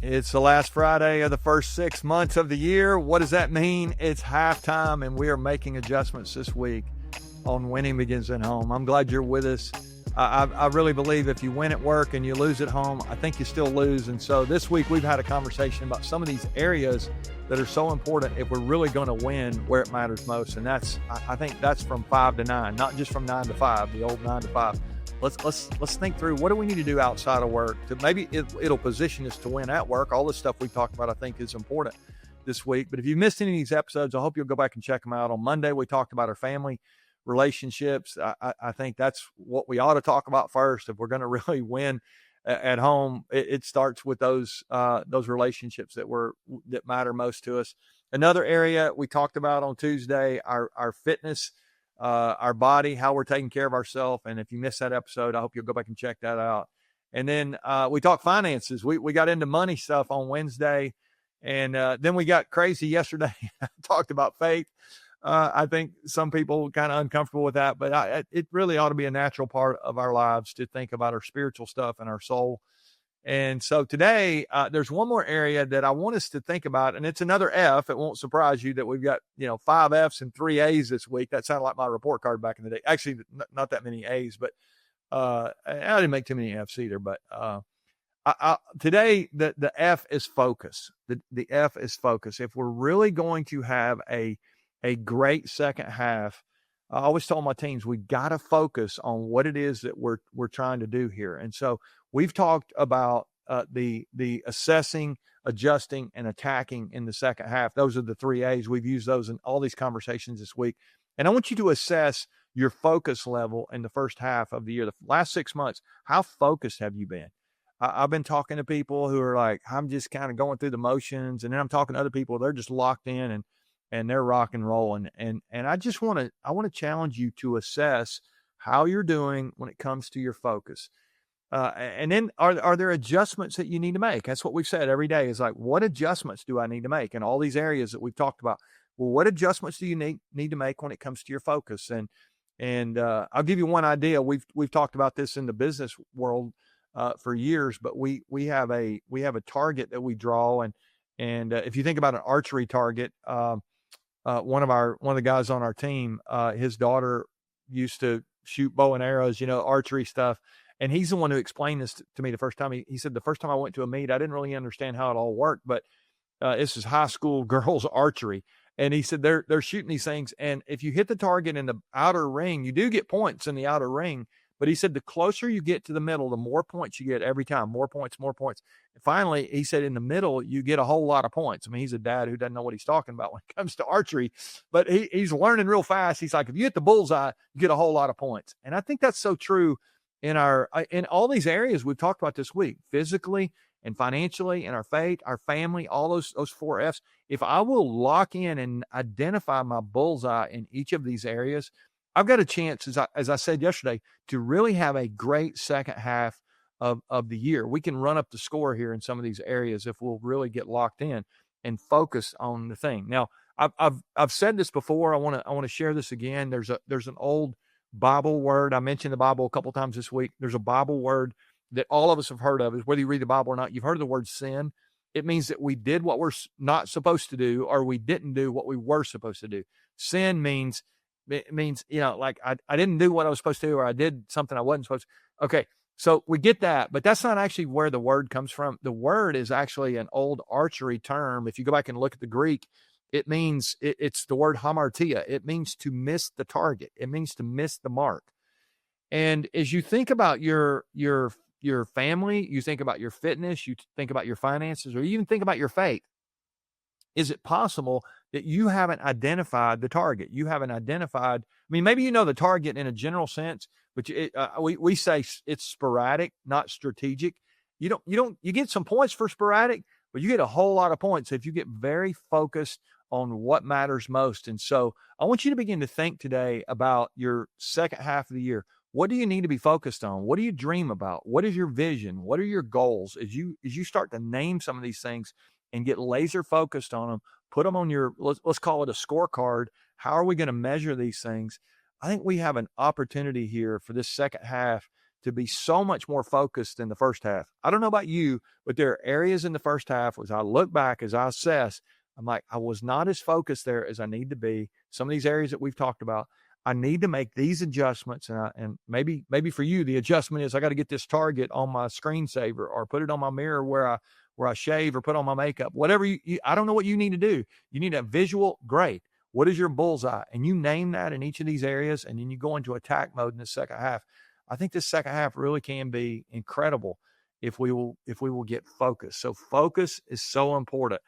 It's the last Friday of the first 6 months of the year. What does that mean? It's halftime, and we are making adjustments this week on Winning Begins at Home. I'm glad you're with us. I really believe if you win at work and you lose at home, I think you still lose. And so this week we've had a conversation about some of these areas that are so important if we're really going to win where it matters most. And I think that's from 5 to 9, not just from 9 to 5, the old 9 to 5. Let's think through, what do we need to do outside of work to maybe it'll position us to win at work. All this stuff we talked about, I think, is important this week. But if you missed any of these episodes, I hope you'll go back and check them out. On Monday, we talked about our family relationships. I think that's what we ought to talk about first. If we're going to really win at home, it starts with those relationships that matter most to us. Another area we talked about on Tuesday, our fitness, our body, how we're taking care of ourselves. And if you missed that episode, I hope you'll go back and check that out. And then we talked finances. We got into money stuff on Wednesday, and then we got crazy yesterday. Talked about faith. I think some people kind of uncomfortable with that, but it really ought to be a natural part of our lives to think about our spiritual stuff and our soul. And so today, there's one more area that I want us to think about, and it's another F. It won't surprise you that we've got 5 Fs and 3 A's this week. That sounded like my report card back in the day. Actually, not that many A's, but I didn't make too many Fs either. But today, the F is focus. The F is focus. If we're really going to have a great second half, I always told my teams, we got to focus on what it is that we're trying to do here. And so we've talked about the assessing, adjusting, and attacking in the second half. Those are the 3 A's. We've used those in all these conversations this week. And I want you to assess your focus level in the first half of the year. The last 6 months, how focused have you been? I've been talking to people who are like, I'm just kind of going through the motions. And then I'm talking to other people, they're just locked in and they're rock and rolling. And I want to challenge you to assess how you're doing when it comes to your focus. And then are there adjustments that you need to make? That's what we've said every day, is like, what adjustments do I need to make in all these areas that we've talked about? Well, what adjustments do you need to make when it comes to your focus? And I'll give you one idea. We've talked about this in the business world for years, but we have a target that we draw. And if you think about an archery target, one of the guys on our team, his daughter used to shoot bow and arrows, archery stuff. And he's the one who explained this to me the first time. He said, the first time I went to a meet, I didn't really understand how it all worked, but this is high school girls archery. And he said, they're shooting these things. And if you hit the target in the outer ring, you do get points in the outer ring. But he said, the closer you get to the middle, the more points you get every time, more points. And finally, he said, in the middle, you get a whole lot of points. I mean, he's a dad who doesn't know what he's talking about when it comes to archery, but he's learning real fast. He's like, if you hit the bullseye, you get a whole lot of points. And I think that's so true in all these areas we've talked about this week, physically and financially, in our faith, our family, all those 4 Fs. If I will lock in and identify my bullseye in each of these areas, I've got a chance, as I said yesterday, to really have a great second half of the year. We can run up the score here in some of these areas if we'll really get locked in and focus on the thing. Now, I've said this before. I want to share this again. There's an old Bible word. I mentioned the Bible a couple times this week. There's a Bible word that all of us have heard of. Is whether you read the Bible or not, you've heard of the word sin. It means that we did what we're not supposed to do, or we didn't do what we were supposed to do. Sin means, like I didn't do what I was supposed to do, or I did something I wasn't supposed to. Okay, so we get that, but that's not actually where the word comes from. The word is actually an old archery term. If you go back and look at the Greek, it means, it's the word hamartia. It means to miss the target. It means to miss the mark. And as you think about your family, you think about your fitness, you think about your finances, or you even think about your faith, is it possible that you haven't identified the target? You haven't identified, maybe you know the target in a general sense, but we say it's sporadic, not strategic. You get some points for sporadic, but you get a whole lot of points if you get very focused on what matters most. And so I want you to begin to think today about your second half of the year. What do you need to be focused on? What do you dream about? What is your vision? What are your goals? As you start to name some of these things and get laser focused on them, put them on your, let's call it a scorecard. How are we going to measure these things? I think we have an opportunity here for this second half to be so much more focused in the first half. I don't know about you, but there are areas in the first half, as I look back, as I assess, I'm like, I was not as focused there as I need to be. Some of these areas that we've talked about, I need to make these adjustments. And maybe for you, the adjustment is I got to get this target on my screensaver or put it on my mirror where I shave or put on my makeup. Whatever I don't know what you need to do. You need a visual, great. What is your bullseye? And you name that in each of these areas, and then you go into attack mode in the second half. I think this second half really can be incredible if we will get focused. So focus is so important.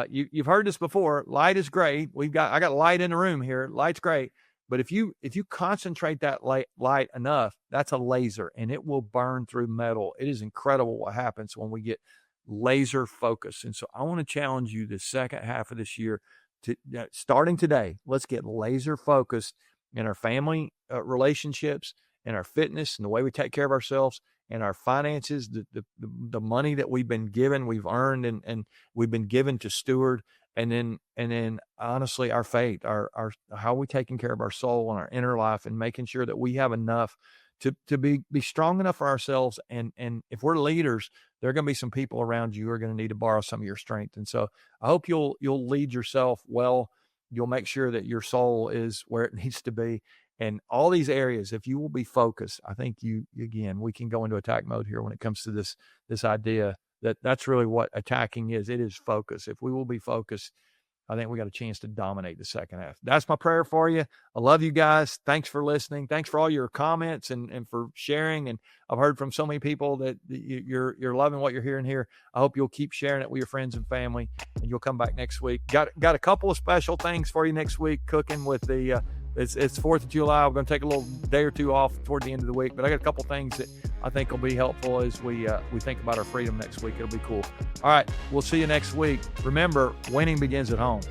You've heard this before. Light is great. I got light in the room here. Light's great. But if you concentrate that light enough, that's a laser, and it will burn through metal. It is incredible what happens when we get laser focus. And so I want to challenge you the second half of this year to starting today. Let's get laser focused in our family relationships, and our fitness, and the way we take care of ourselves, and our finances, the money that we've been given, we've earned, and we've been given to steward. And then honestly, our faith, our how we taking care of our soul and our inner life, and making sure that we have enough to be strong enough for ourselves. And if we're leaders, there are going to be some people around you who are going to need to borrow some of your strength. And so I hope you'll lead yourself well. You'll make sure that your soul is where it needs to be. And all these areas, if you will be focused, I think we can go into attack mode here when it comes to this idea that's really what attacking is. It is focus. If we will be focused, I think we got a chance to dominate the second half. That's my prayer for you. I love you guys. Thanks for listening. Thanks for all your comments and for sharing. And I've heard from so many people that you're loving what you're hearing here. I hope you'll keep sharing it with your friends and family, and you'll come back next week. Got a couple of special things for you next week, cooking with the it's 4th of July. We're going to take a little day or two off toward the end of the week, but I got a couple things that I think will be helpful as we think about our freedom next week. It'll be cool. All right, we'll see you next week. Remember, winning begins at home.